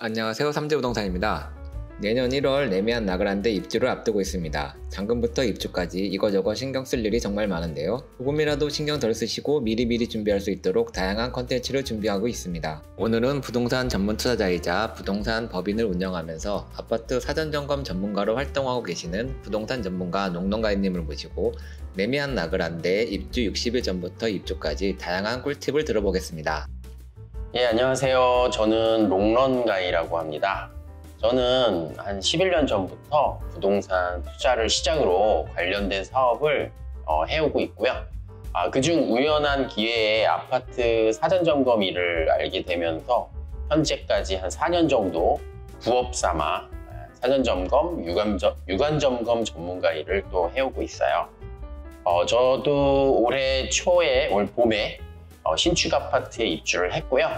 안녕하세요. 삼재부동산입니다. 내년 1월 레미안 나그란데 입주를 앞두고 있습니다. 잔금부터 입주까지 이거저거 신경 쓸 일이 정말 많은데요. 조금이라도 신경 덜 쓰시고 미리미리 준비할 수 있도록 다양한 컨텐츠를 준비하고 있습니다. 오늘은 부동산 전문 투자자이자 부동산 법인을 운영하면서 아파트 사전점검 전문가로 활동하고 계시는 부동산 전문가 농농가인님을 모시고 레미안 나그란데 입주 60일 전부터 입주까지 다양한 꿀팁을 들어보겠습니다. 예, 안녕하세요. 저는 롱런가이라고 합니다. 저는 한 11년 전부터 부동산 투자를 시작으로 관련된 사업을 해오고 있고요. 그중 우연한 기회에 아파트 사전점검 일을 알게 되면서 현재까지 한 4년 정도 부업 삼아 사전점검, 유관점검 전문가 일을 또 해오고 있어요. 저도 올해 초에, 올 봄에 신축 아파트에 입주를 했고요.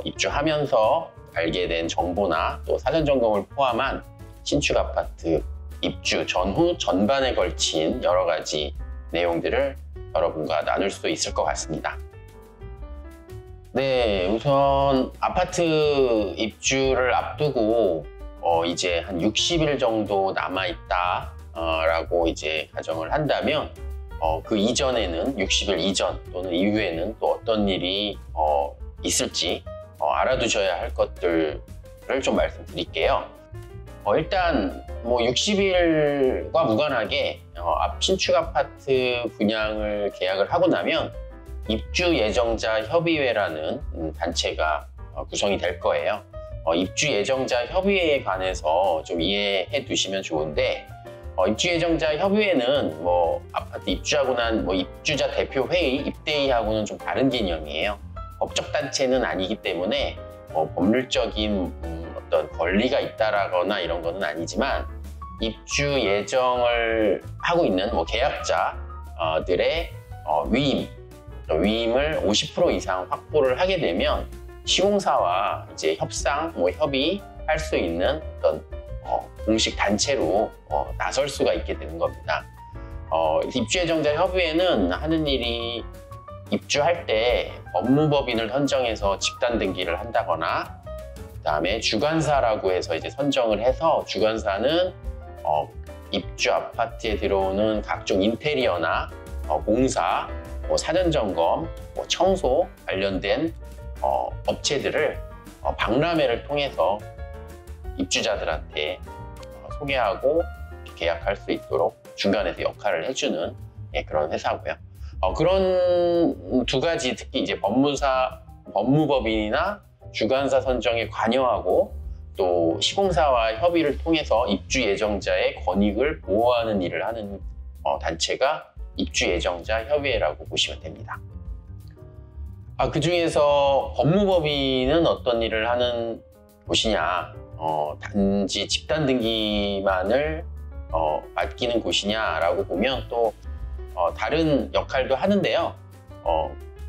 입주하면서 알게 된 정보나 또 사전점검을 포함한 신축 아파트 입주 전후 전반에 걸친 여러 가지 내용들을 여러분과 나눌 수 있을 것 같습니다. 네, 우선 아파트 입주를 앞두고 이제 한 60일 정도 남아있다 라고 이제 가정을 한다면 그 이전에는 60일 이전 또는 이후에는 또 어떤 일이 있을지 알아두셔야 할 것들을 좀 말씀드릴게요. 일단 60일과 무관하게 신축 아파트 분양을 계약을 하고 나면 입주 예정자 협의회라는 단체가 구성이 될 거예요. 입주 예정자 협의회에 관해서 좀 이해해 두시면 좋은데, 입주 예정자 협의회는 아파트 입주하고 난 입주자 대표 회의, 입대회하고는 좀 다른 개념이에요. 법적 단체는 아니기 때문에 법률적인 어떤 권리가 있다라거나 이런 거는 아니지만, 입주 예정을 하고 있는 계약자들의 위임을 50% 이상 확보를 하게 되면 시공사와 이제 협상, 협의할 수 있는 어떤 공식 단체로 나설 수가 있게 되는 겁니다. 입주 예정자 협의회는 하는 일이 입주할 때 법무법인을 선정해서 집단 등기를 한다거나, 그 다음에 주관사라고 해서 이제 선정을 해서, 주관사는 입주 아파트에 들어오는 각종 인테리어나 공사, 사전점검, 청소 관련된 업체들을 박람회를 통해서 입주자들한테 소개하고 계약할 수 있도록 중간에서 역할을 해주는 그런 회사고요. 그런 두 가지, 특히 이제 법무법인이나 주관사 선정에 관여하고 또 시공사와 협의를 통해서 입주 예정자의 권익을 보호하는 일을 하는 단체가 입주 예정자 협의회라고 보시면 됩니다. 그 중에서 법무법인은 어떤 일을 하는 곳이냐, 단지 집단 등기만을 맡기는 곳이냐라고 보면 또 다른 역할도 하는데요.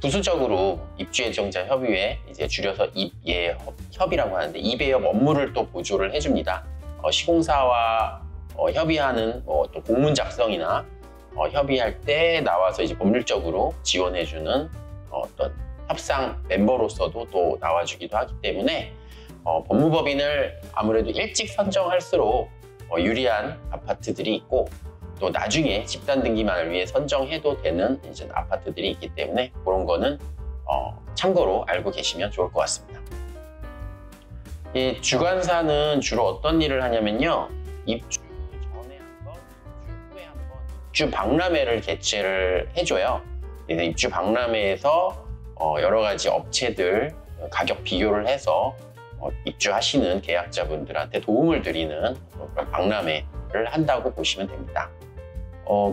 부수적으로 입주 예정자 협의회, 이제 줄여서 입예협이라고 하는데, 입예협 업무를 또 보조를 해줍니다. 시공사와 협의하는 또 공문 작성이나 협의할 때 나와서 이제 법률적으로 지원해주는 어떤 협상 멤버로서도 또 나와주기도 하기 때문에 법무법인을 아무래도 일찍 선정할수록 유리한 아파트들이 있고, 또 나중에 집단 등기만을 위해 선정해도 되는 이제 아파트들이 있기 때문에 그런 거는 참고로 알고 계시면 좋을 것 같습니다. 이 주관사는 주로 어떤 일을 하냐면요, 입주 전에 한 번, 입주 후에 한 번 입주 박람회를 개최를 해줘요. 그래서 입주 박람회에서 여러 가지 업체들 가격 비교를 해서 입주하시는 계약자분들한테 도움을 드리는 그런 박람회를 한다고 보시면 됩니다.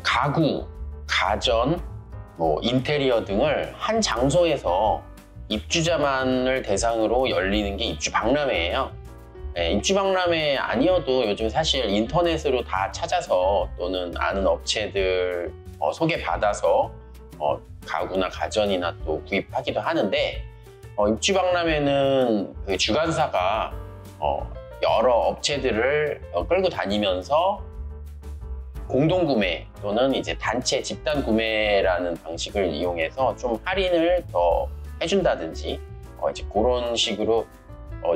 가구, 가전, 인테리어 등을 한 장소에서 입주자만을 대상으로 열리는 게 입주 박람회예요. 입주 박람회 아니어도 요즘 사실 인터넷으로 다 찾아서 또는 아는 업체들 소개받아서 가구나 가전이나 또 구입하기도 하는데, 입주 박람회는 그 주관사가 여러 업체들을 끌고 다니면서 공동구매 또는 이제 단체 집단 구매라는 방식을 이용해서 좀 할인을 더 해준다든지 이제 그런 식으로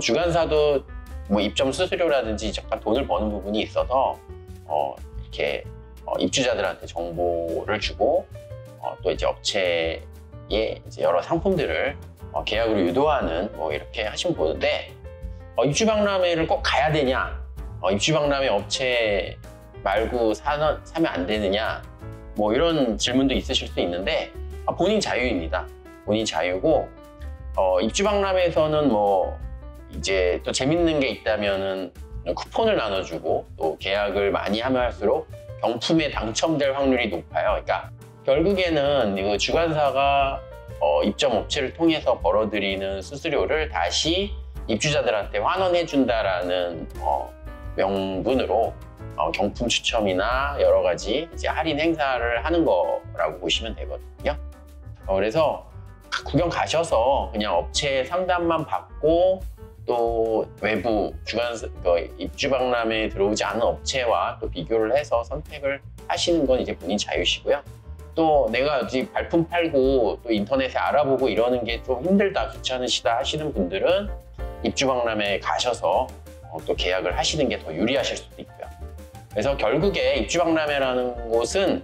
주관사도 뭐 입점 수수료라든지 잠깐 돈을 버는 부분이 있어서 이렇게 입주자들한테 정보를 주고 또 이제 업체에 이제 여러 상품들을 계약으로 유도하는 뭐 이렇게 하시면 보는데 입주박람회를 꼭 가야 되냐? 입주박람회 업체 말고 사면 안 되느냐? 뭐 이런 질문도 있으실 수 있는데 본인 자유입니다. 본인 자유고 입주박람회에서는 뭐 이제 또 재밌는 게 있다면은 쿠폰을 나눠주고 또 계약을 많이 하면 할수록 경품에 당첨될 확률이 높아요. 그러니까 결국에는 그 주관사가 입점 업체를 통해서 벌어들이는 수수료를 다시 입주자들한테 환원해준다라는 명분으로 경품 추첨이나 여러 가지 이제 할인 행사를 하는 거라고 보시면 되거든요. 그래서 구경 가셔서 그냥 업체 상담만 받고 또 외부 입주박람회에 들어오지 않은 업체와 또 비교를 해서 선택을 하시는 건 이제 본인 자유시고요. 또 내가 어디 발품 팔고 또 인터넷에 알아보고 이러는 게 좀 힘들다, 귀찮으시다 하시는 분들은 입주박람회에 가셔서 또 계약을 하시는 게 더 유리하실 수도 있고요. 그래서 결국에 입주박람회라는 곳은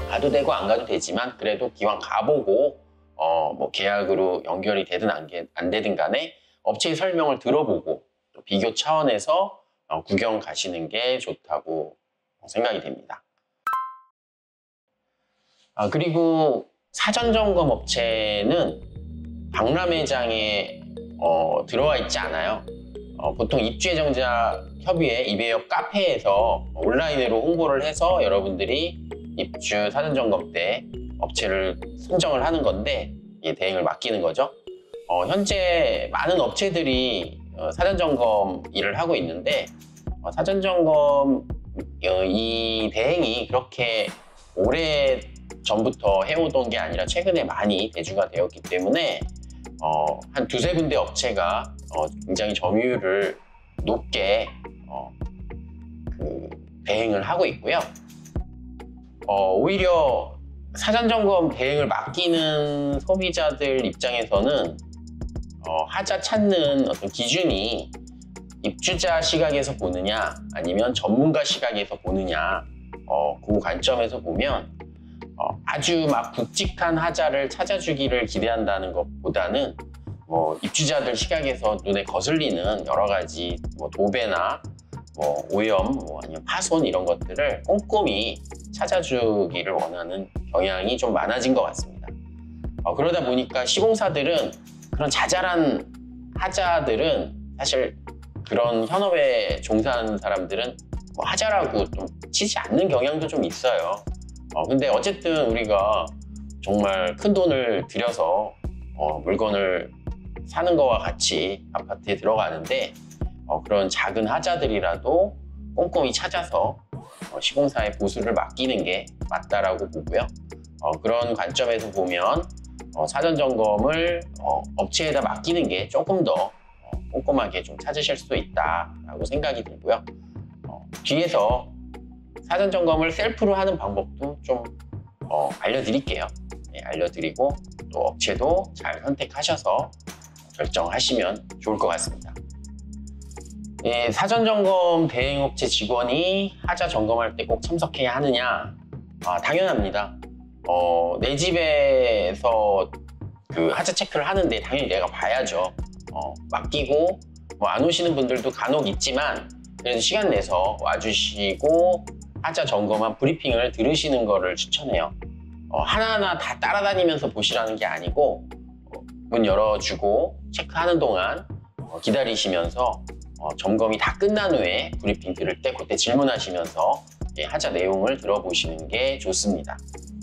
가도 되고 안 가도 되지만 그래도 기왕 가보고 뭐 계약으로 연결이 되든 안 되든 간에 업체의 설명을 들어보고 또 비교 차원에서 구경 가시는 게 좋다고 생각이 됩니다. 그리고 사전점검 업체는 박람회장에 들어와 있지 않아요. 보통 입주예정자 협의회 입예협 카페에서 온라인으로 홍보를 해서 여러분들이 입주 사전점검 때 업체를 선정을 하는 건데 대행을 맡기는 거죠. 현재 많은 업체들이 사전점검 일을 하고 있는데 사전점검 이 대행이 그렇게 오래 전부터 해오던 게 아니라 최근에 많이 대주가 되었기 때문에 한 두세 군데 업체가 굉장히 점유율을 높게 대행을 하고 있고요. 오히려 사전점검 대행을 맡기는 소비자들 입장에서는 하자 찾는 어떤 기준이 입주자 시각에서 보느냐 아니면 전문가 시각에서 보느냐 그 관점에서 보면 아주 막 굵직한 하자를 찾아주기를 기대한다는 것보다는 입주자들 시각에서 눈에 거슬리는 여러 가지 도배나 오염 아니면 파손 이런 것들을 꼼꼼히 찾아주기를 원하는 경향이 좀 많아진 것 같습니다. 그러다 보니까 시공사들은 그런 자잘한 하자들은 사실 그런 현업에 종사하는 사람들은 하자라고 좀 치지 않는 경향도 좀 있어요. 근데 어쨌든 우리가 정말 큰 돈을 들여서 물건을 사는 거와 같이 아파트에 들어가는데 그런 작은 하자들이라도 꼼꼼히 찾아서 시공사에 보수를 맡기는 게 맞다라고 보고요. 그런 관점에서 보면 사전점검을 업체에다 맡기는 게 조금 더 꼼꼼하게 좀 찾으실 수 있다라고 생각이 들고요. 뒤에서 사전점검을 셀프로 하는 방법도 좀 알려드릴게요. 알려드리고 또 업체도 잘 선택하셔서 결정하시면 좋을 것 같습니다. 사전점검 대행업체 직원이 하자 점검할 때 꼭 참석해야 하느냐? 당연합니다. 내 집에서 그 하자 체크를 하는데 당연히 내가 봐야죠. 맡기고 안 오시는 분들도 간혹 있지만 그래도 시간 내서 와주시고 하자 점검한 브리핑을 들으시는 거를 추천해요. 하나하나 다 따라다니면서 보시라는 게 아니고 문 열어주고 체크하는 동안 기다리시면서 점검이 다 끝난 후에 브리핑 들을 때 그때 질문하시면서 하자 내용을 들어보시는 게 좋습니다.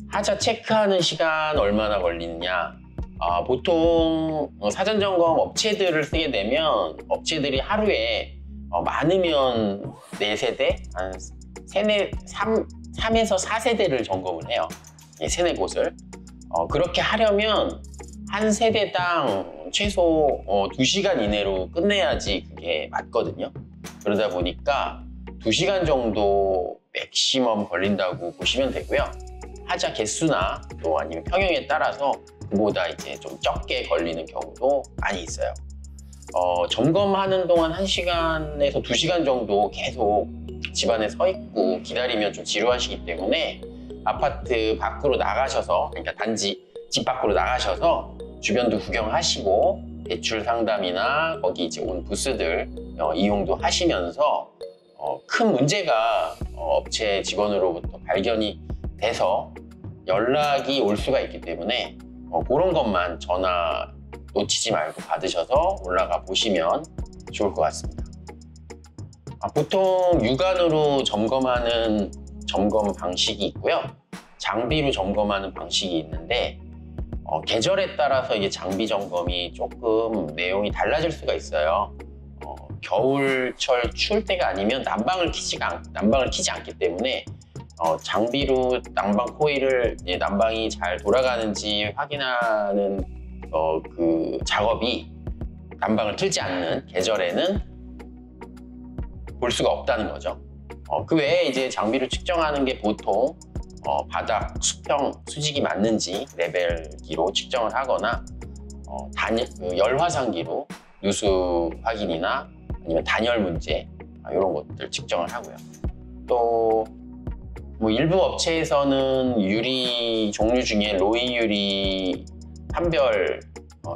하자 체크하는 시간 얼마나 걸리느냐? 보통 사전점검 업체들을 쓰게 되면 업체들이 하루에 많으면 4세대, 한 3에서 4세대를 점검을 해요. 3, 4곳을. 그렇게 하려면 한 세대당 최소 2시간 이내로 끝내야지 그게 맞거든요. 그러다 보니까 2시간 정도 맥시멈 걸린다고 보시면 되고요. 하자 개수나 또 아니면 평형에 따라서 그보다 이제 좀 적게 걸리는 경우도 많이 있어요. 점검하는 동안 1시간에서 2시간 정도 계속 집안에 서 있고 기다리면 좀 지루하시기 때문에 아파트 밖으로 나가셔서, 그러니까 단지 집 밖으로 나가셔서 주변도 구경하시고 대출 상담이나 거기 이제 온 부스들 이용도 하시면서 큰 문제가 업체 직원으로부터 발견이 돼서 연락이 올 수가 있기 때문에 그런 것만 전화 놓치지 말고 받으셔서 올라가 보시면 좋을 것 같습니다. 보통 육안으로 점검하는 점검 방식이 있고요. 장비로 점검하는 방식이 있는데 계절에 따라서 이게 장비 점검이 조금 내용이 달라질 수가 있어요. 겨울철 추울 때가 아니면 난방을 키지 않기 때문에 장비로 난방 코일을 난방이 잘 돌아가는지 확인하는 그 작업이 난방을 틀지 않는 계절에는 볼 수가 없다는 거죠. 그 외에 이제 장비를 측정하는 게 보통 바닥 수평 수직이 맞는지 레벨기로 측정을 하거나 열화상기로 누수 확인이나 아니면 단열 문제 이런 것들 측정을 하고요. 또 뭐 일부 업체에서는 유리 종류 중에 로이 유리 판별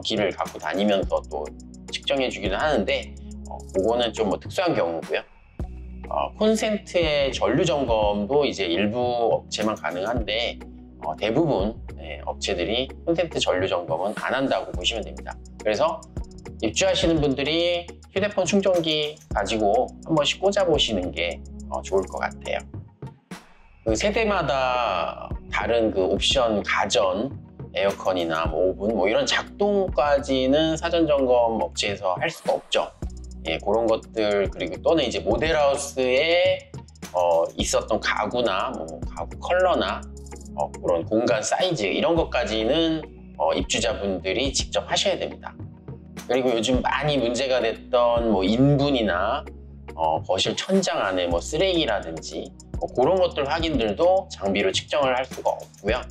기를 갖고 다니면서 또 측정해 주기는 하는데 그거는 좀 뭐 특수한 경우고요. 콘센트의 전류 점검도 이제 일부 업체만 가능한데 대부분 업체들이 콘센트 전류 점검은 안 한다고 보시면 됩니다. 그래서 입주하시는 분들이 휴대폰 충전기 가지고 한 번씩 꽂아 보시는 게 좋을 것 같아요. 그 세대마다 다른 그 옵션 가전, 에어컨이나 뭐 오븐 뭐 이런 작동까지는 사전 점검 업체에서 할 수가 없죠. 그런 것들, 그리고 또는 이제 모델하우스에 있었던 가구나 뭐 가구 컬러나 그런 공간 사이즈 이런 것까지는 입주자분들이 직접 하셔야 됩니다. 그리고 요즘 많이 문제가 됐던 뭐 인분이나 거실 천장 안에 뭐 쓰레기라든지 그런 것들 확인들도 장비로 측정을 할 수가 없고요.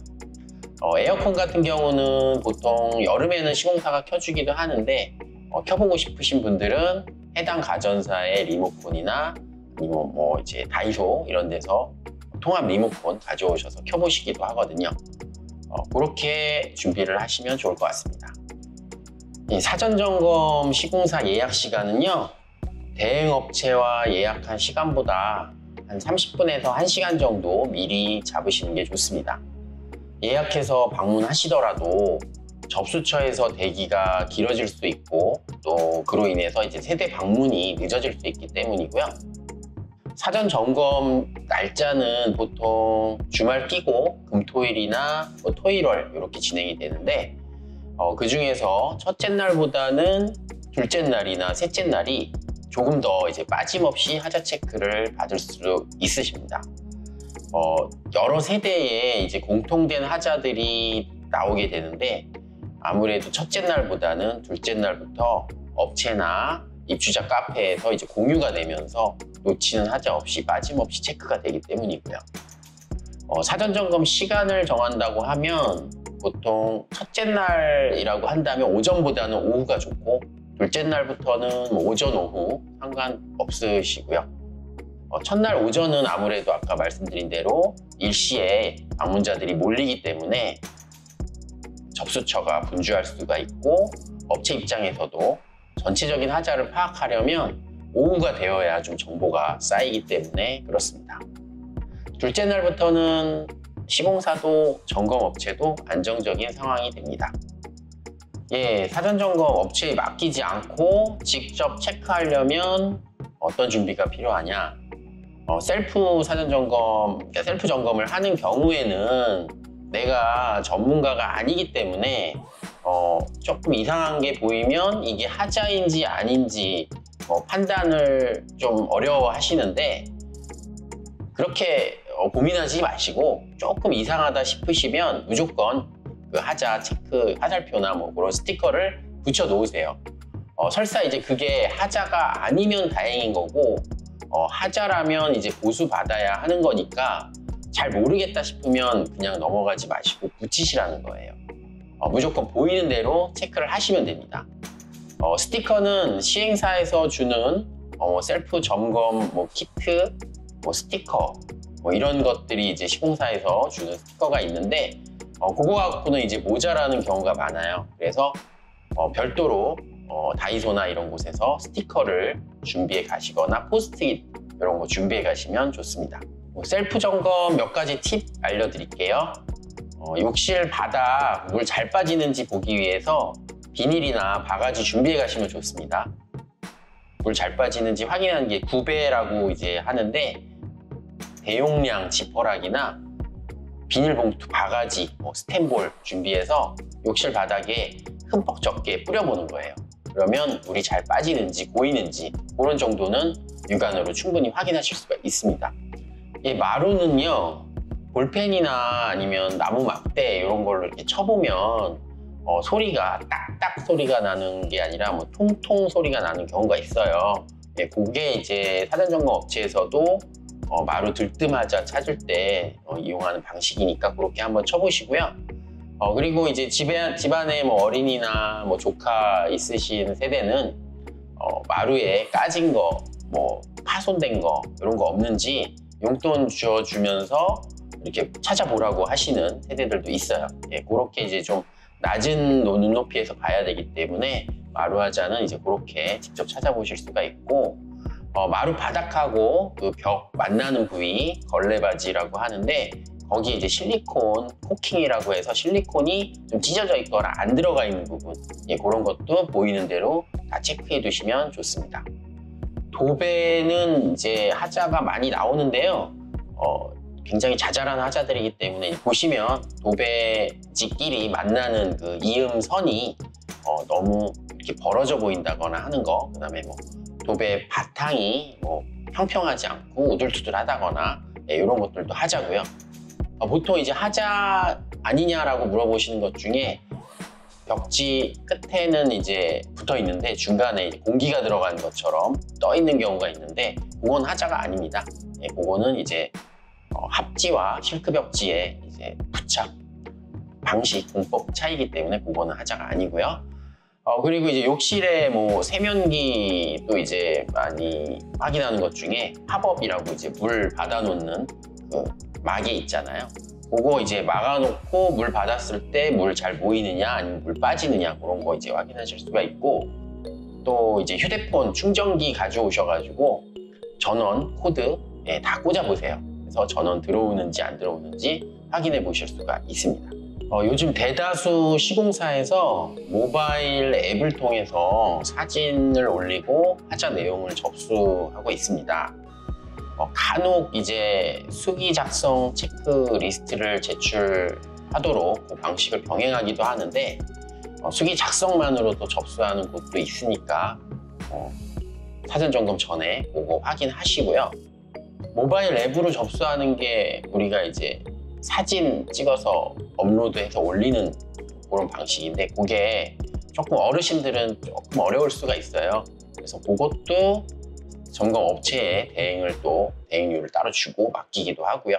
에어컨 같은 경우는 보통 여름에는 시공사가 켜주기도 하는데 켜보고 싶으신 분들은 해당 가전사의 리모컨이나 아니면 뭐 이제 다이소 이런 데서 통합 리모컨 가져오셔서 켜보시기도 하거든요. 그렇게 준비를 하시면 좋을 것 같습니다. 이 사전 점검 시공사 예약 시간은요, 대행업체와 예약한 시간보다 한 30분에서 1시간 정도 미리 잡으시는 게 좋습니다. 예약해서 방문하시더라도 접수처에서 대기가 길어질 수 있고 또 그로 인해서 이제 세대 방문이 늦어질 수 있기 때문이고요. 사전 점검 날짜는 보통 주말 끼고 금토일이나 뭐 토일월 이렇게 진행이 되는데 그 중에서 첫째 날보다는 둘째 날이나 셋째 날이 조금 더 이제 빠짐없이 하자 체크를 받을 수 있으십니다. 여러 세대에 이제 공통된 하자들이 나오게 되는데 아무래도 첫째 날보다는 둘째 날부터 업체나 입주자 카페에서 이제 공유가 되면서 놓치는 하자 없이 빠짐없이 체크가 되기 때문이고요. 사전 점검 시간을 정한다고 하면 보통 첫째 날이라고 한다면 오전보다는 오후가 좋고 둘째 날부터는 뭐 오전, 오후 상관없으시고요. 첫날 오전은 아무래도 아까 말씀드린 대로 일시에 방문자들이 몰리기 때문에 접수처가 분주할 수가 있고 업체 입장에서도 전체적인 하자를 파악하려면 오후가 되어야 좀 정보가 쌓이기 때문에 그렇습니다. 둘째 날부터는 시공사도 점검업체도 안정적인 상황이 됩니다. 사전 점검 업체에 맡기지 않고 직접 체크하려면 어떤 준비가 필요하냐? 셀프 사전 점검, 그러니까 셀프 점검을 하는 경우에는 내가 전문가가 아니기 때문에 조금 이상한 게 보이면 이게 하자인지 아닌지 판단을 좀 어려워 하시는데 그렇게 고민하지 마시고 조금 이상하다 싶으시면 무조건 그 하자 체크 화살표나 뭐 그런 스티커를 붙여 놓으세요. 설사 이제 그게 하자가 아니면 다행인 거고 하자라면 이제 보수 받아야 하는 거니까 잘 모르겠다 싶으면 그냥 넘어가지 마시고 붙이시라는 거예요. 무조건 보이는 대로 체크를 하시면 됩니다. 스티커는 시행사에서 주는 셀프 점검 키트, 스티커 이런 것들이 이제 시공사에서 주는 스티커가 있는데 그거 갖고는 이제 모자라는 경우가 많아요. 그래서 별도로 다이소나 이런 곳에서 스티커를 준비해 가시거나 포스트잇 이런 거 준비해 가시면 좋습니다. 셀프 점검 몇 가지 팁 알려드릴게요. 욕실 바닥 물 잘 빠지는지 보기 위해서 비닐이나 바가지 준비해 가시면 좋습니다. 물 잘 빠지는지 확인하는 게 구배라고 이제 하는데, 대용량 지퍼락이나 비닐봉투, 바가지, 스텐볼 준비해서 욕실 바닥에 흠뻑 적게 뿌려보는 거예요. 그러면 물이 잘 빠지는지 고이는지 그런 정도는 육안으로 충분히 확인하실 수가 있습니다. 이 마루는요, 볼펜이나 아니면 나무 막대 이런 걸로 이렇게 쳐보면 소리가 딱딱 소리가 나는 게 아니라 통통 소리가 나는 경우가 있어요. 그게 이제 사전점검 업체에서도 마루 들뜸하자 찾을 때 이용하는 방식이니까 그렇게 한번 쳐보시고요. 그리고 이제 집안에 어린이나 조카 있으신 세대는 마루에 까진 거, 파손된 거 이런 거 없는지 용돈 주어주면서 이렇게 찾아보라고 하시는 세대들도 있어요. 그렇게 이제 좀 낮은 눈높이에서 봐야 되기 때문에 마루 하자는 이제 그렇게 직접 찾아보실 수가 있고, 마루 바닥하고 그 벽 만나는 부위 걸레바지라고 하는데, 거기에 이제 실리콘 코킹이라고 해서 실리콘이 좀 찢어져 있거나 안 들어가 있는 부분, 그런 것도 보이는 대로 다 체크해 두시면 좋습니다. 도배는 이제 하자가 많이 나오는데요. 굉장히 자잘한 하자들이기 때문에 보시면 도배지끼리 만나는 그 이음선이 너무 이렇게 벌어져 보인다거나 하는 거, 그 다음에 도배 바탕이 평평하지 않고 우둘투둘하다거나 이런 것들도 하자고요. 보통 이제 하자 아니냐라고 물어보시는 것 중에 벽지 끝에는 이제 붙어 있는데 중간에 공기가 들어가는 것처럼 떠 있는 경우가 있는데, 그건 하자가 아닙니다. 그거는 이제 합지와 실크 벽지의 이제 부착 방식, 공법 차이기 때문에 그거는 하자가 아니고요. 그리고 이제 욕실에 세면기도 이제 많이 확인하는 것 중에 팝업이라고 이제 물 받아놓는 그 막이 있잖아요. 그거 이제 막아놓고 물 받았을 때 물 잘 모이느냐 아니면 물 빠지느냐 그런 거 이제 확인하실 수가 있고, 또 이제 휴대폰 충전기 가져오셔가지고 전원 코드 다 꽂아보세요. 그래서 전원 들어오는지 안 들어오는지 확인해 보실 수가 있습니다. 요즘 대다수 시공사에서 모바일 앱을 통해서 사진을 올리고 하자 내용을 접수하고 있습니다. 간혹 이제 수기 작성 체크리스트를 제출하도록 그 방식을 병행하기도 하는데, 수기 작성만으로도 접수하는 곳도 있으니까 사전 점검 전에 그거 확인하시고요. 모바일 앱으로 접수하는 게 우리가 이제 사진 찍어서 업로드해서 올리는 그런 방식인데, 그게 조금 어르신들은 조금 어려울 수가 있어요. 그래서 그것도 점검 업체에 대행료를 따로 주고 맡기기도 하고요.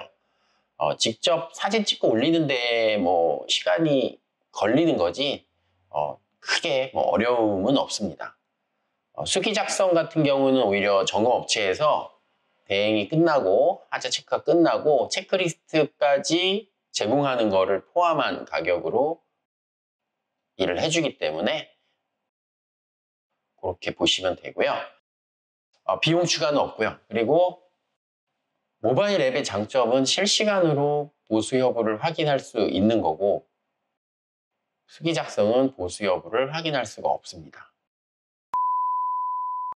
직접 사진 찍고 올리는데 시간이 걸리는 거지 크게 어려움은 없습니다. 수기 작성 같은 경우는 오히려 점검 업체에서 대행이 끝나고 하자 체크가 끝나고 체크리스트까지 제공하는 거를 포함한 가격으로 일을 해주기 때문에 그렇게 보시면 되고요. 비용 추가는 없고요. 그리고 모바일 앱의 장점은 실시간으로 보수 여부를 확인할 수 있는 거고, 수기 작성은 보수 여부를 확인할 수가 없습니다.